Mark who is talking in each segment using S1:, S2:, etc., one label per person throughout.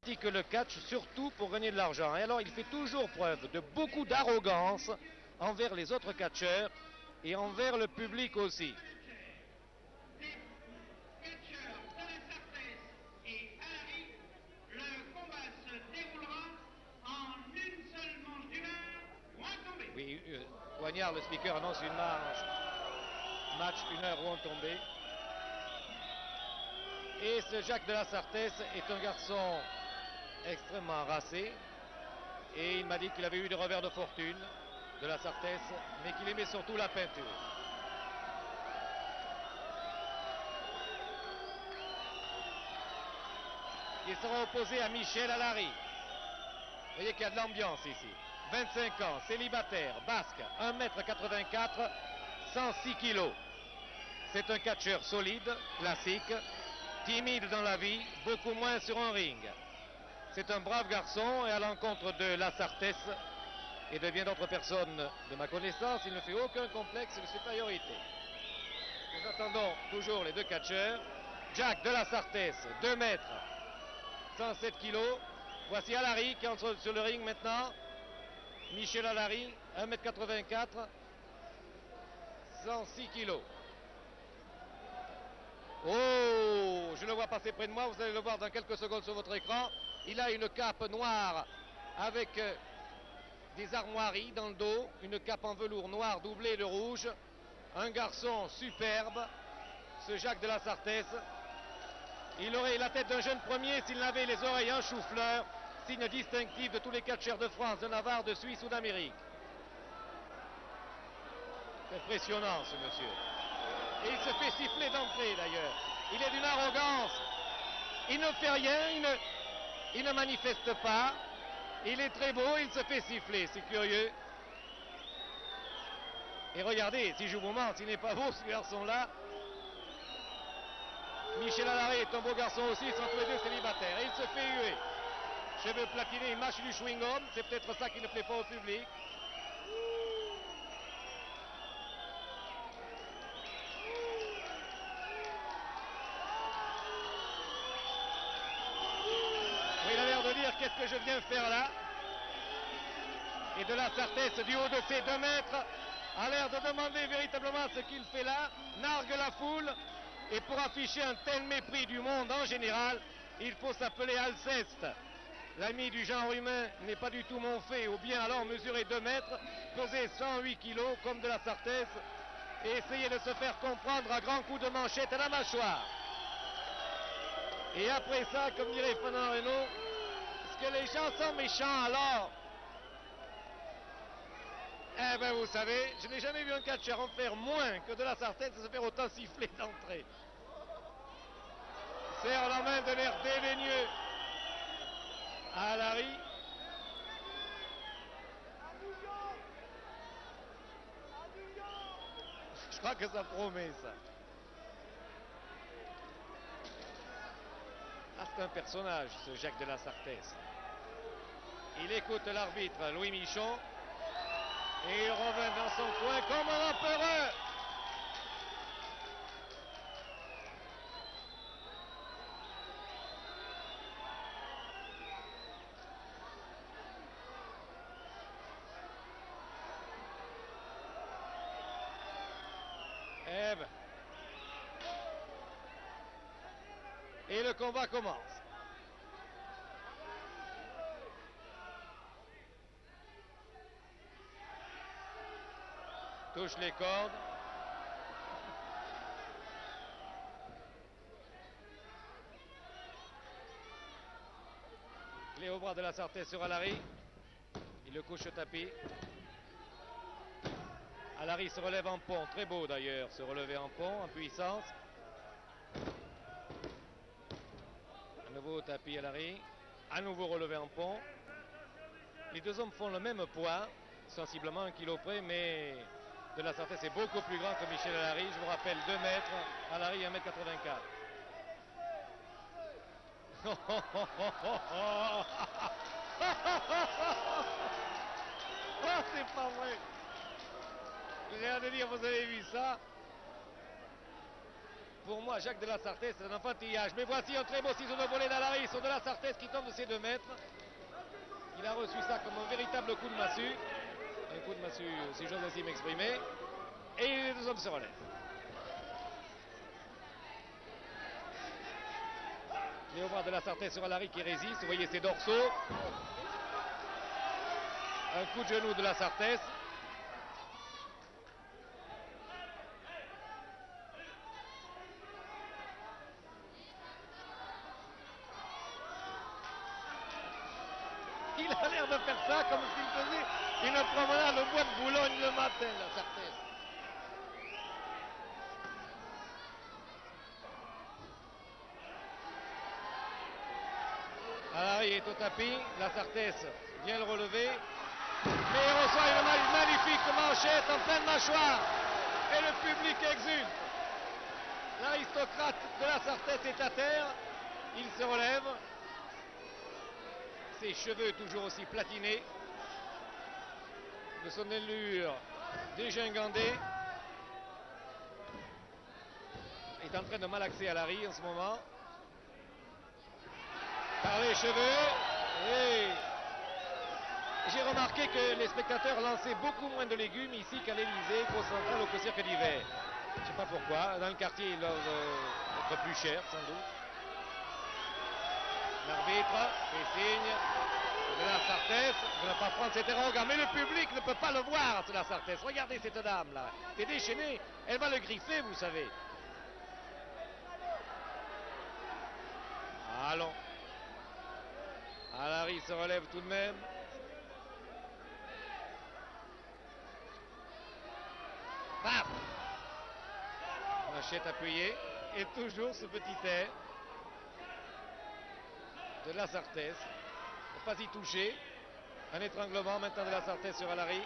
S1: pratique le catch surtout pour gagner de l'argent. Et alors il fait toujours preuve de beaucoup d'arrogance envers les autres catcheurs et envers le public aussi. Oui, Poignard, le speaker, annonce une match 1 heure où on tombé. Et ce Jacques de la Sartès est un garçon extrêmement racé. Et il m'a dit qu'il avait eu des revers de fortune de la Sartès, mais qu'il aimait surtout la peinture. Il sera opposé à Michel Alary. Vous voyez qu'il y a de l'ambiance ici. 25 ans, célibataire, basque, 1m84, 106 kg. C'est un catcheur solide, classique, timide dans la vie, beaucoup moins sur un ring. C'est un brave garçon et à l'encontre de la Sartès et de bien d'autres personnes de ma connaissance, il ne fait aucun complexe de supériorité. Nous attendons toujours les deux catcheurs. Jack de la Sartès, 2 mètres, 107 kg. Voici Alary qui entre sur le ring maintenant. Michel Alary, 1m84, 106 kg. Oh, je le vois passer près de moi, vous allez le voir dans quelques secondes sur votre écran. Il a une cape noire avec des armoiries dans le dos, une cape en velours noir doublée de rouge. Un garçon superbe, ce Jacques de la Sartès. Il aurait la tête d'un jeune premier s'il n'avait les oreilles en chou-fleur, signe distinctif de tous les catcheurs de France, de Navarre, de Suisse ou d'Amérique. C'est impressionnant ce monsieur. Et il se fait siffler d'entrée d'ailleurs. Il est d'une arrogance. Il ne fait rien, il ne manifeste pas. Il est très beau, il se fait siffler, c'est curieux. Et regardez, si je vous montre, s'il n'est pas beau ce garçon-là. Michel Alary est un beau garçon aussi, ils sont tous les deux célibataires. Et il se fait huer. Cheveux platinés, il mâche du chewing-gum, c'est peut-être ça qui ne plaît pas au public. Oui, il a l'air de dire qu'est-ce que je viens faire là. Et de la Sartès, du haut de ses 2 mètres, a l'air de demander véritablement ce qu'il fait là, nargue la foule. Et pour afficher un tel mépris du monde en général, il faut s'appeler Alceste. L'ami du genre humain n'est pas du tout mon fait, ou bien alors mesurer 2 mètres, peser 108 kilos comme de la Sartès, et essayer de se faire comprendre à grands coups de manchette à la mâchoire. Et après ça, comme dirait Fernand Reynaud, est-ce que les gens sont méchants alors? Eh ben vous savez, je n'ai jamais vu un catcheur en faire moins que de la Sartès et se faire autant siffler d'entrée. Serre la main de l'air dédaigneux à Alary. Je crois que ça promet ça. Ah, c'est un personnage ce Jacques de la Sartès. Il écoute l'arbitre Louis Michon. Et il revient dans son coin comme un empereur. Eh ben. Et le combat commence. Touche les cordes. Clé au bras de la Sartès sur Alary. Il le couche au tapis. Alary se relève en pont. Très beau d'ailleurs, se relever en pont, en puissance. À nouveau au tapis Alary. À nouveau relevé en pont. Les deux hommes font le même poids, sensiblement 1 kilo près, mais de la Sartès est beaucoup plus grand que Michel Alary. Je vous rappelle 2 mètres, Alary 1m84. Oh, c'est pas vrai. J'ai rien de dire, vous avez vu ça? pour moi, Jacques de la Sarthe, c'est un enfantillage. Mais voici un très beau ciseau de volée d'Alary sur de la Sarthe qui tombe de ses 2 mètres. Il a reçu ça comme un véritable coup de massue. Un coup de massue, si j'ose ainsi m'exprimer. Et les 2 hommes se relèvent. Léomar de la Sarthe sur Alary qui résiste. Vous voyez ses dorsaux. Un coup de genou de la Sarthe. Il a l'air de faire ça comme s'il faisait une promenade au bois de Boulogne le matin, la Sarthe. Alary est au tapis, la Sarthe vient le relever, mais il reçoit une magnifique manchette en pleine mâchoire et le public exulte. L'aristocrate de la Sarthe est à terre, il se relève, ses cheveux toujours aussi platinés, de son allure dégingandée, est en train de malaxer Alary en ce moment. Par les cheveux, et j'ai remarqué que les spectateurs lançaient beaucoup moins de légumes ici qu'à l'Élysée, qu'au Central ou qu'au Cirque d'hiver. Je ne sais pas pourquoi, dans le quartier ils doivent être plus chers sans doute. L'arbitre fait signe de la Sarthe de ne pas prendre cet arrogant, mais le public ne peut pas le voir, de la Sarthe. Regardez cette dame là, c'est déchaîné, elle va le griffer, vous savez. Allons. Alary se relève tout de même. Bam! Manchette appuyée. Et toujours ce petit air de la Sarthe. Ne pas y toucher. Un étranglement maintenant de la Sarthe sur Alary.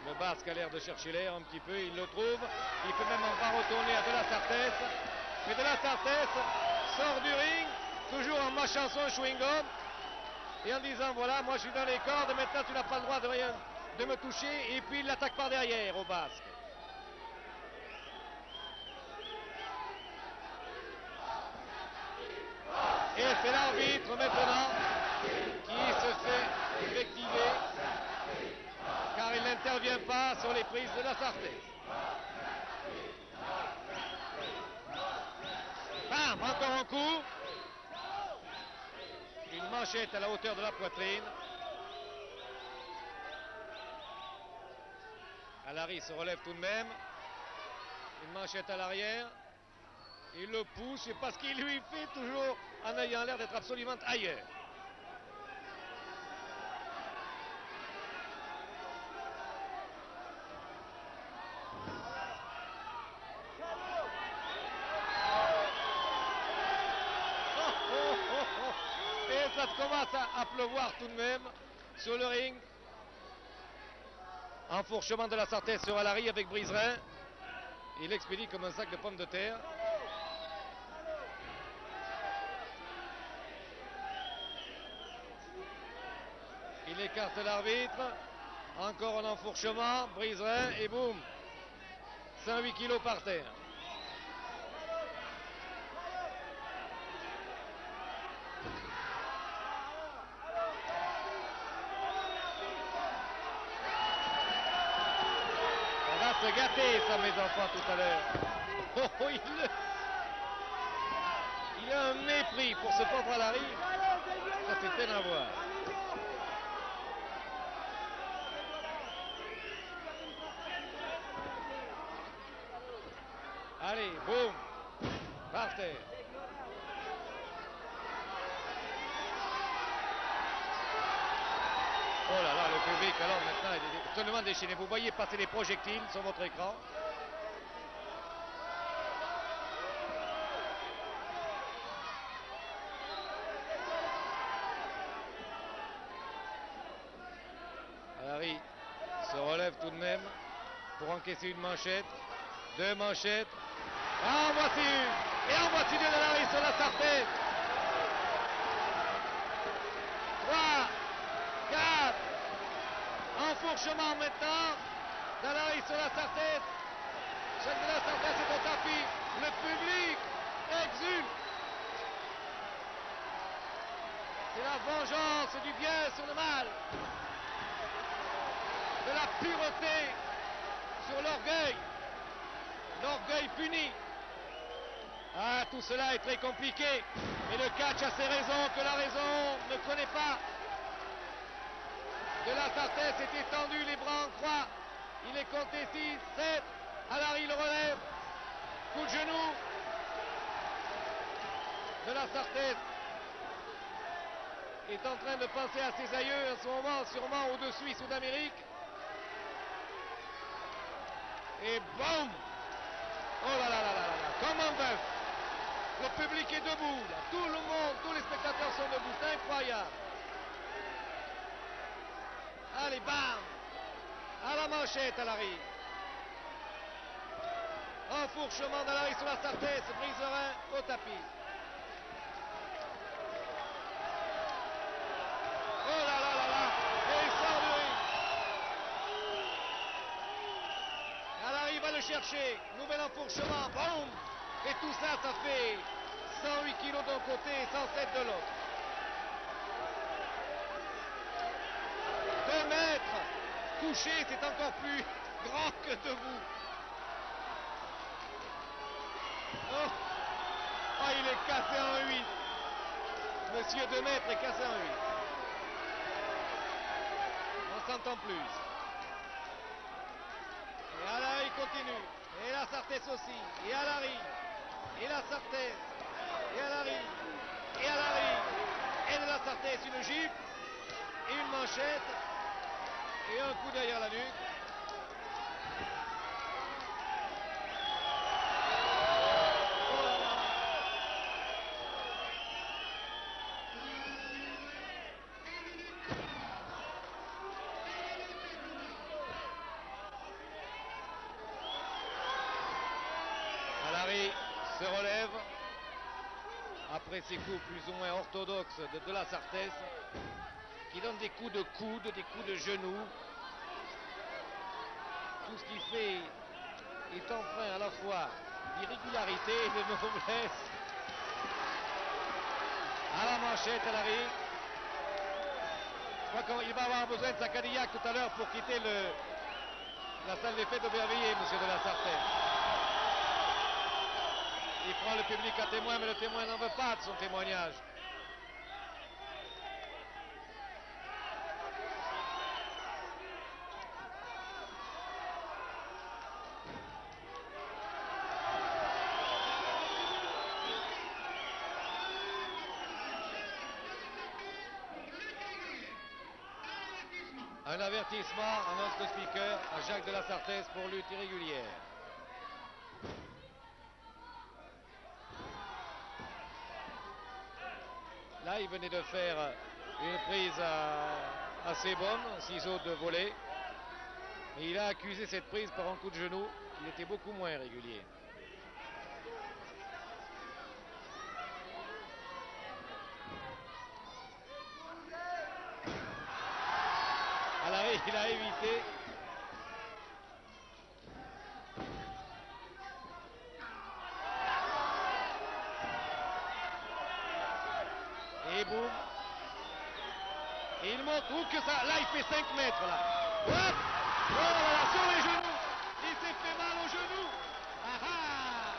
S1: Le Basque a l'air de chercher l'air un petit peu, il le trouve. Il peut même encore retourner à de la Sarthe. Mais de la Sarthe sort du ring, toujours en mâchant son chewing-gum. Et en disant, voilà, moi je suis dans les cordes, maintenant tu n'as pas le droit de me toucher. Et puis il l'attaque par derrière au Basque. Et c'est l'arbitre maintenant qui se fait effectiver. Car il n'intervient pas sur les prises de la Sarthe. Bam, encore un coup. Une manchette à la hauteur de la poitrine. Alary se relève tout de même. Une manchette à l'arrière. Il le pousse, et parce qu'il lui fait toujours en ayant l'air d'être absolument ailleurs. Et ça commence à pleuvoir tout de même sur le ring. Enfourchement de la Sarthe sur Alary avec Briserin. Il expédie comme un sac de pommes de terre. Il écarte l'arbitre. Encore un enfourchement. Briserin et boum. 108 kilos par terre. On va se gâter, ça, mes enfants, tout à l'heure. Oh, il a un mépris pour ce pauvre Alary. Ça, c'est peine à voir. Allez, boum, par terre. Oh là là, le public, alors maintenant, il est totalement déchaîné. Vous voyez passer les projectiles sur votre écran. Alary se relève tout de même pour encaisser une manchette. 2 manchettes. En voici une. Et en voici 2 d'Alary sur la Sarthe. 3, 4, Enfourchement maintenant. Dalari sur la Sarthez. Jacques de la Sarthez est au tapis. Le public exulte. C'est la vengeance du bien sur le mal. De la pureté sur l'orgueil. L'orgueil puni. Ah, tout cela est très compliqué. Mais le catch a ses raisons que la raison ne connaît pas. De la Sarthez est étendu, les bras en croix. Il est compté 6, 7. Alary le relève. Coup de genou. De la Sarthez est en train de penser à ses aïeux en ce moment, sûrement aux deux Suisses ou d'Amérique. Et boum! Oh là là là là là, comme un bœuf. Le public est debout, là. Tout le monde, tous les spectateurs sont debout, c'est incroyable. Allez, bam! À la manchette, Alary. Enfourchement d'Alary sur la Sarthez, Briserin au tapis. Oh là là là là! Et il sort du ring. Alary va le chercher. Nouvel enfourchement. Boum! Et tout ça, ça fait 108 kilos d'un côté et 107 de l'autre. 2 mètres. Couché, c'est encore plus grand que debout. Oh, oh, il est cassé en 8. Monsieur 2 mètres est cassé en 8. On s'entend plus. Et Alary continue. Et la Sarthez aussi. Et Alary. Et la Sarthez. Et Alary. Et Alary. Et de la Sarthez, une jupe. Et une manchette. Et un coup derrière la nuque. Alary se relève après ces coups plus ou moins orthodoxes de la Sarthez, qui donne des coups de coude, des coups de genoux. Tout ce qu'il fait est empreint à la fois d'irrégularité et de noblesse. À la manchette, Alary. Je crois qu'il va avoir besoin de sa Cadillac tout à l'heure pour quitter la salle des fêtes d'Aubervilliers, monsieur de la Sarthez. Il prend le public à témoin, mais le témoin n'en veut pas de son témoignage. Un avertissement, annonce le speaker, à Jacques de la Sarthez pour lutte irrégulière. Là, il venait de faire une prise assez bonne, ciseau de volée. Mais il a accusé cette prise par un coup de genou. Il était beaucoup moins régulier. Alary, il a évité. Et boum. Et il montre où que ça. Là, il fait 5 mètres là. Hop. Oh là là, sur les genoux. Il s'est fait mal aux genoux. Ah ah.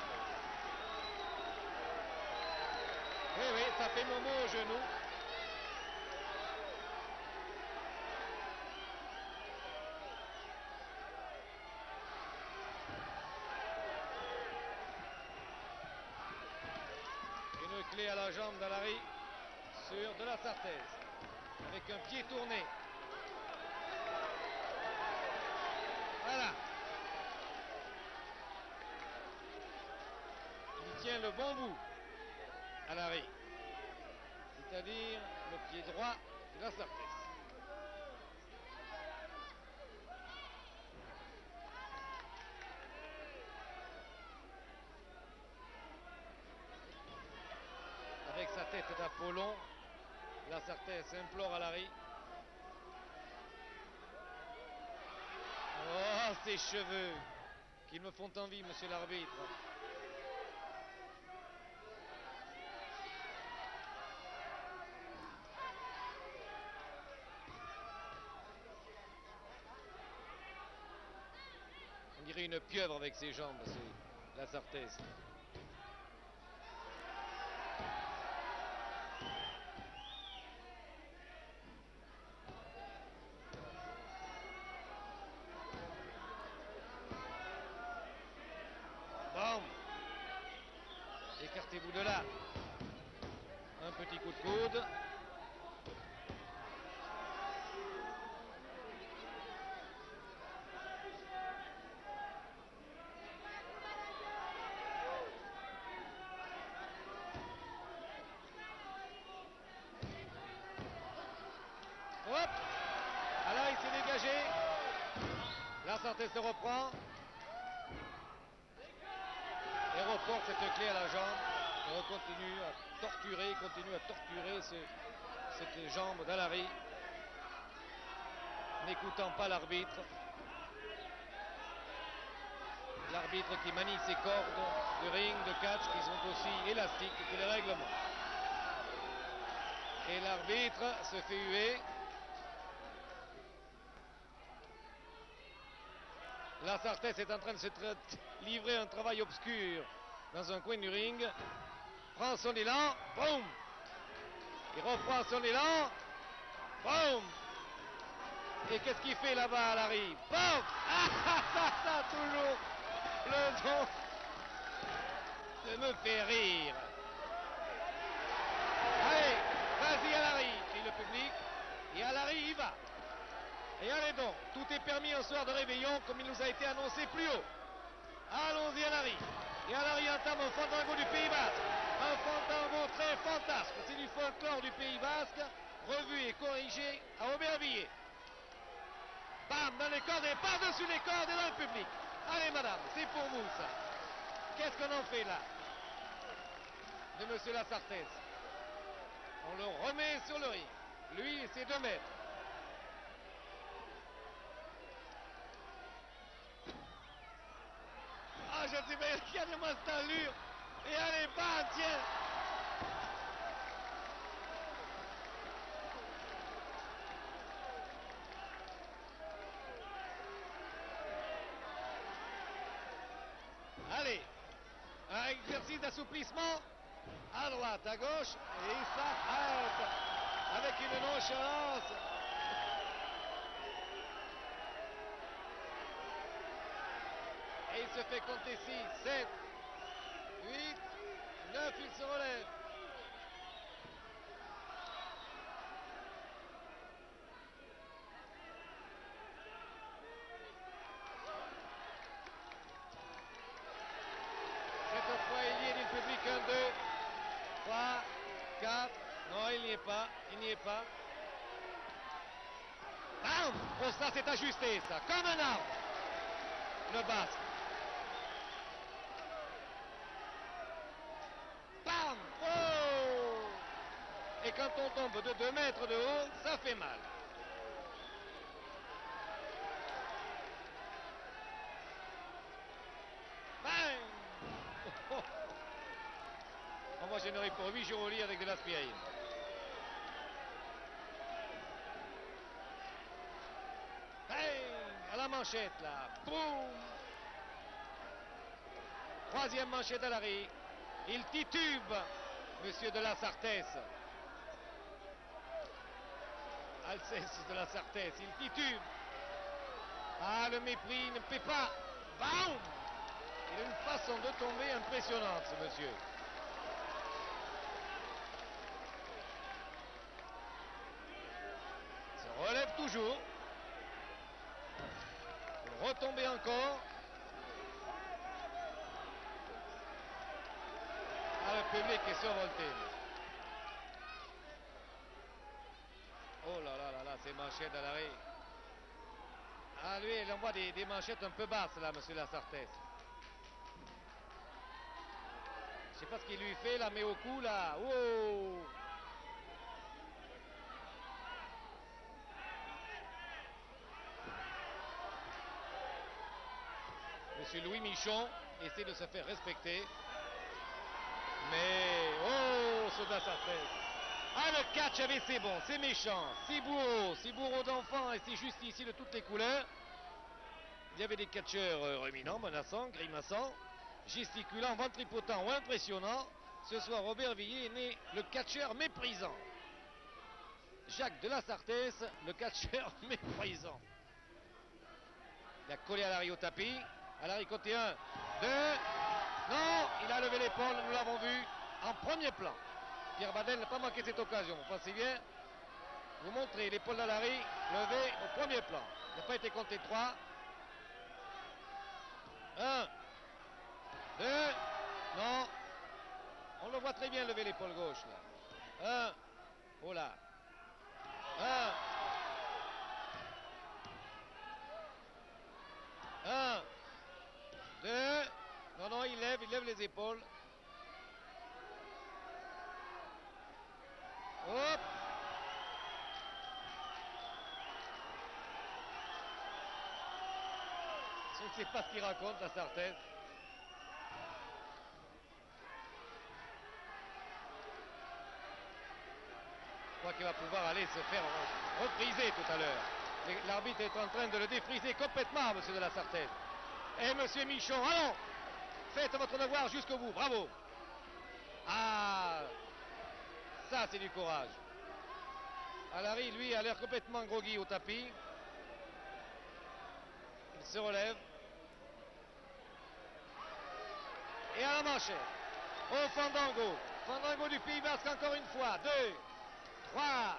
S1: Oui, oui, ça fait Momo aux genoux. Une clé à la jambe d'Alary sur de la Sarthez. Avec un pied tourné. Voilà. Il tient le bon bout, Alary. C'est-à-dire le pied droit de la Sarthez. Avec sa tête d'Apollon, la Sarthez implore Alary. Oh, ces cheveux qui me font envie, monsieur l'arbitre. On dirait une pieuvre avec ses jambes, c'est la Sarthez. Bon. Écartez-vous de là. Un petit coup de coude. Hop! Alors il s'est dégagé. La Sarthez se reprend. Et reporte cette clé à la jambe. Et continue à torturer cette jambe d'Alary. N'écoutant pas l'arbitre. L'arbitre qui manie ses cordes de ring, de catch, qui sont aussi élastiques que les règlements. Et l'arbitre se fait huer. La Sarthez est en train de se livrer un travail obscur dans un coin du ring. Prend son élan, boum! Il reprend son élan, boum! Et qu'est-ce qu'il fait là-bas, Alary? Boum! Ah, toujours le don de me faire rire. Allez, vas-y Alary, crie le public. Et Alary y va. Et allez donc, tout est permis un soir de réveillon comme il nous a été annoncé plus haut. Allons-y Alary. Et Alary entame un fandango du Pays Basque. Un fandango très fantasque. C'est du folklore du Pays Basque, revu et corrigé à Aubervilliers. Bam, dans les cordes et par-dessus les cordes et dans le public. Allez madame, c'est pour vous ça. Qu'est-ce qu'on en fait là de monsieur la Sarthez? On le remet sur le ring. Lui et ses 2 mètres. Ah, je ne sais pas, regardez-moi cette allure. Et allez, bam, tiens. Allez, un exercice d'assouplissement. À droite, à gauche. Et il s'arrête avec une nonchalance. Et il se fait compter 6, 7, 8, 9, il se relève. Cette fois, il y est du public. 1, 2, 3, 4. Non, il n'y est pas. Il n'y est pas. Bam! Oh, ça, c'est ajusté, ça. Comme un arbre. Le Basque. Bam! Oh! Et quand on tombe de 2 mètres de haut, ça fait mal. Bam! Oh, oh. Oh, moi, je n'aurais pour 8 jours au lit avec de l'aspirine. Bang! À la manchette, là. Boum! 3e manchette à Alary. Il titube, monsieur de la Sarthez. Alceste de la Sarthez, il titube. Ah, le mépris ne paie pas. Bam! Il a une façon de tomber impressionnante, ce monsieur. Il se relève toujours. Pour retomber encore. Ah, le public est survolté. Oh là là là là, ces manchettes d'Alary. Ah, lui, il envoie des manchettes un peu basses, là, monsieur la Sarthez. Je sais pas ce qu'il lui fait, là, mais au cou, là. Oh! Monsieur Louis Michon essaie de se faire respecter. Mais, oh, ce de la Sarthez. Ah, le catch avait c'est bon, c'est méchant. C'est bourreau d'enfants et c'est juste ici de toutes les couleurs. Il y avait des catcheurs ruminants, menaçants, grimaçants, gesticulant, ventripotent ou impressionnants. Ce soir, Robert Villiers est né le catcheur méprisant. Jacques de la Sarthez, le catcheur méprisant. Il a collé Alary au tapis. Alary côté 1, 2. Non, il a levé l'épaule, nous l'avons vu en premier plan. Pierre Badel n'a pas manqué cette occasion. Pensez bien, vous montrez l'épaule d'Alary levée au premier plan. Il n'a pas été compté 3. 1, 2, non. On le voit très bien lever l'épaule gauche là. 1, oh là. 1, 2, non, il lève les épaules. Hop. Je ne sais pas ce qu'il raconte, la Sarthez. Je crois qu'il va pouvoir aller se faire repriser tout à l'heure. L'arbitre est en train de le défriser complètement, monsieur de la Sarthez. Et monsieur Michon, allons, faites votre devoir jusqu'au bout, bravo. Ah, ça c'est du courage. Alary, lui, a l'air complètement groggy au tapis. Il se relève. Et à la manchette. Au Fandango. Fandango du Pays Basque encore une fois. 2, 3.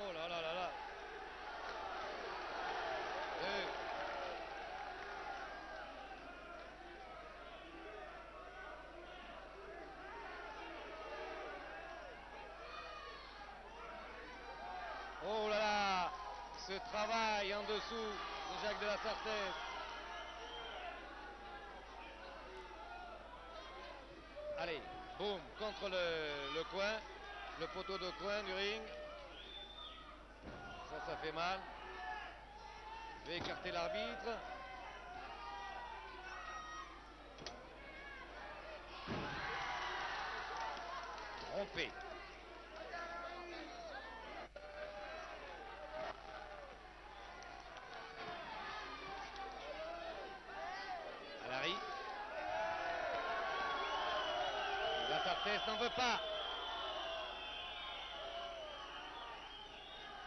S1: Oh là là là là. 2. Oh là là. Ce travail en dessous de Jacques de la Sarthez. Allez, boum, contre le coin, le poteau de coin du ring. Ça fait mal. Je vais écarter l'arbitre. Trompé. Alary. La Sarthez n'en veut pas.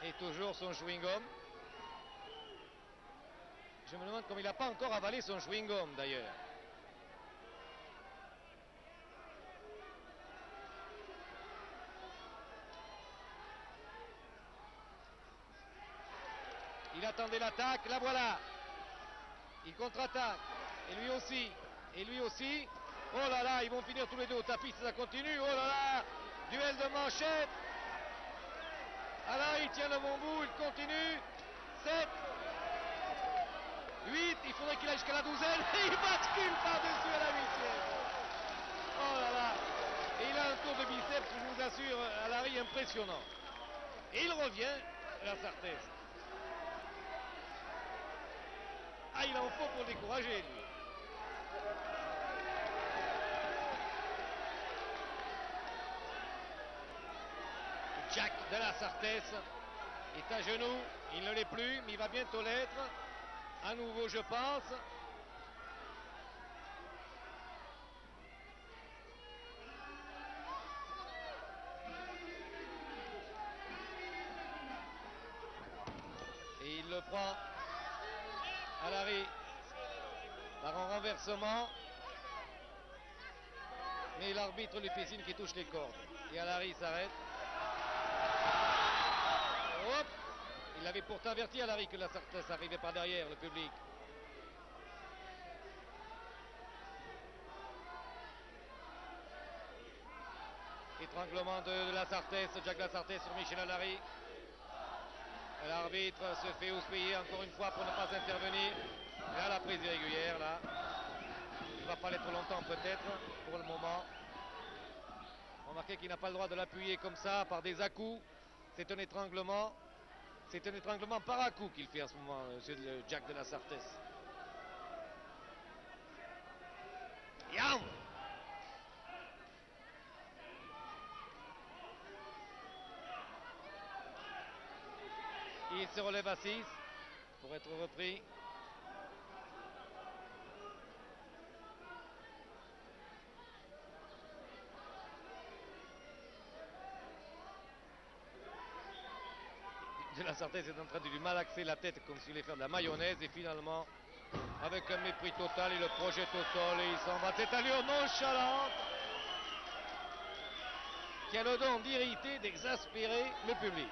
S1: Et toujours son chewing-gum. Je me demande comme il n'a pas encore avalé son chewing-gum d'ailleurs. Il attendait l'attaque, la voilà. Il contre-attaque. Et lui aussi. Et lui aussi. Oh là là, ils vont finir tous les deux au tapis si ça continue. Oh là là. Duel de manchette. Alors il tient le bon bout, il continue. 7. 8, il faudrait qu'il aille jusqu'à la 12e. Et il bascule par-dessus à la 8e. Oh là là. Et il a un tour de biceps, je vous assure, à Alary impressionnant. Et il revient à la Sarthez. Ah, il en faut pour décourager, lui. Jack de la Sarthez est à genoux. Il ne l'est plus, mais il va bientôt l'être. À nouveau, je pense. Et il le prend. Alary par un renversement. Mais l'arbitre lui fait signe qui touche les cordes. Et Alary s'arrête. Hop. Il avait pourtant averti Alary que la Sarthez arrivait par derrière le public. Étranglement de la Sarthez, Jacques la Sarthez sur Michel Alary. L'arbitre se fait houspiller encore une fois pour ne pas intervenir. Là, la prise irrégulière, là. Il ne va pas l'être longtemps peut-être, pour le moment. Remarquez qu'il n'a pas le droit de l'appuyer comme ça par des à-coups. C'est un étranglement. C'est un étranglement par à-coup qu'il fait en ce moment, le Jack de la Sarthez. Yam! Il se relève à 6 pour être repris. De la Sarthez est en train de lui malaxer la tête comme s'il voulait faire de la mayonnaise et finalement, avec un mépris total, il le projette au sol et il s'en va. C'est allure nonchalante qui a le don d'irriter, d'exaspérer le public.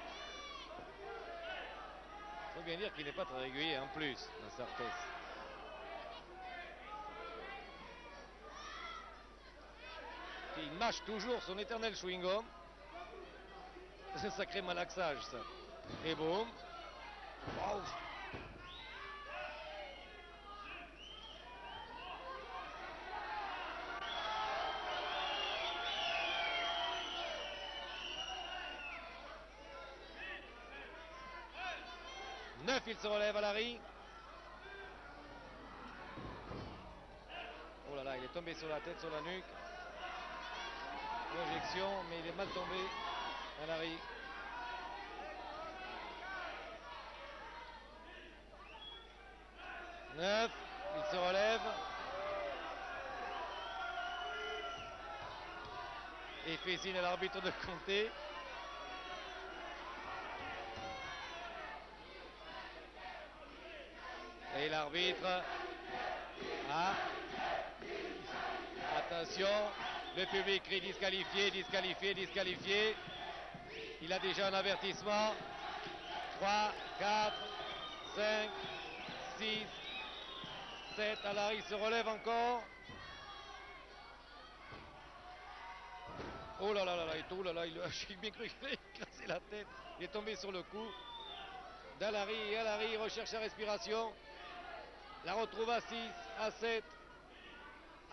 S1: Il faut bien dire qu'il n'est pas très régulier en plus, la Sarthez. Il mâche toujours son éternel chewing-gum. C'est un sacré malaxage, ça. Et boum. Wow. Neuf, il se relève à Larry. Oh là là, il est tombé sur la tête, sur la nuque. Projection, mais il est mal tombé à Larry. 9, il se relève. Et fait signe à l'arbitre de compter. Et l'arbitre a... Attention, le public crie disqualifié, disqualifié, disqualifié. Il a déjà un avertissement. 3, 4, 5, 6, 7. Alors il se relève encore. Oh là là là là, j'ai bien cru qu'il allait casser la tête. Il est tombé sur le cou d'Alary et Alary recherche sa respiration. La retrouve à 6, à 7.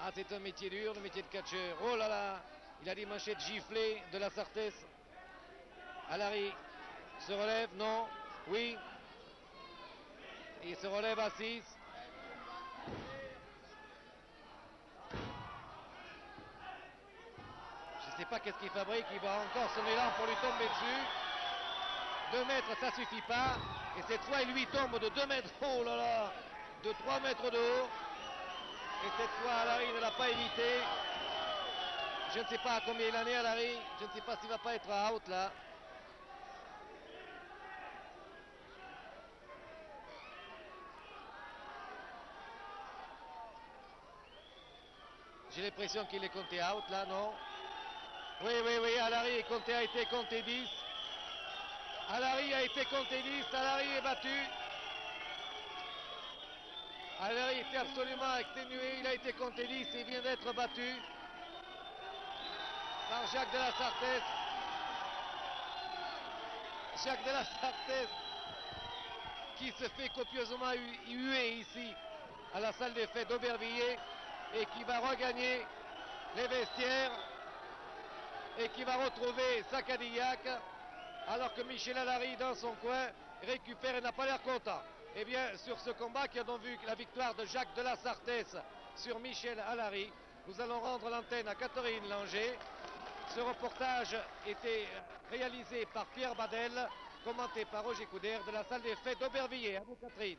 S1: Ah, c'est un métier dur, le métier de catcheur. Oh là là, il a des manchettes giflées de la Sarthez. Alary se relève, non, oui. Il se relève à 6. Je ne sais pas qu'est-ce qu'il fabrique, il va encore son élan pour lui tomber dessus. 2 mètres, ça suffit pas. Et cette fois, il lui tombe de 2 mètres, oh là là, de 3 mètres de haut. Et cette fois, Alary ne l'a pas évité. Je ne sais pas à combien il en est, Alary. Je ne sais pas s'il ne va pas être out là. J'ai l'impression qu'il est compté out là, non? Oui, oui, oui, Alary a été compté 10. Alary a été compté 10, Alary est battu. Alary était absolument exténué, il a été compté 10 et vient d'être battu par Jacques de la Sarthez. Jacques de la Sarthez qui se fait copieusement huer ici à la salle des fêtes d'Aubervilliers et qui va regagner les vestiaires et qui va retrouver sa Cadillac alors que Michel Alary dans son coin récupère et n'a pas l'air content. Eh bien, sur ce combat qui a donc vu la victoire de Jacques de la Sarthez sur Michel Alary, nous allons rendre l'antenne à Catherine Langer. Ce reportage était réalisé par Pierre Badel, commenté par Roger Coudert de la salle des fêtes d'Aubervilliers. À vous, Catherine.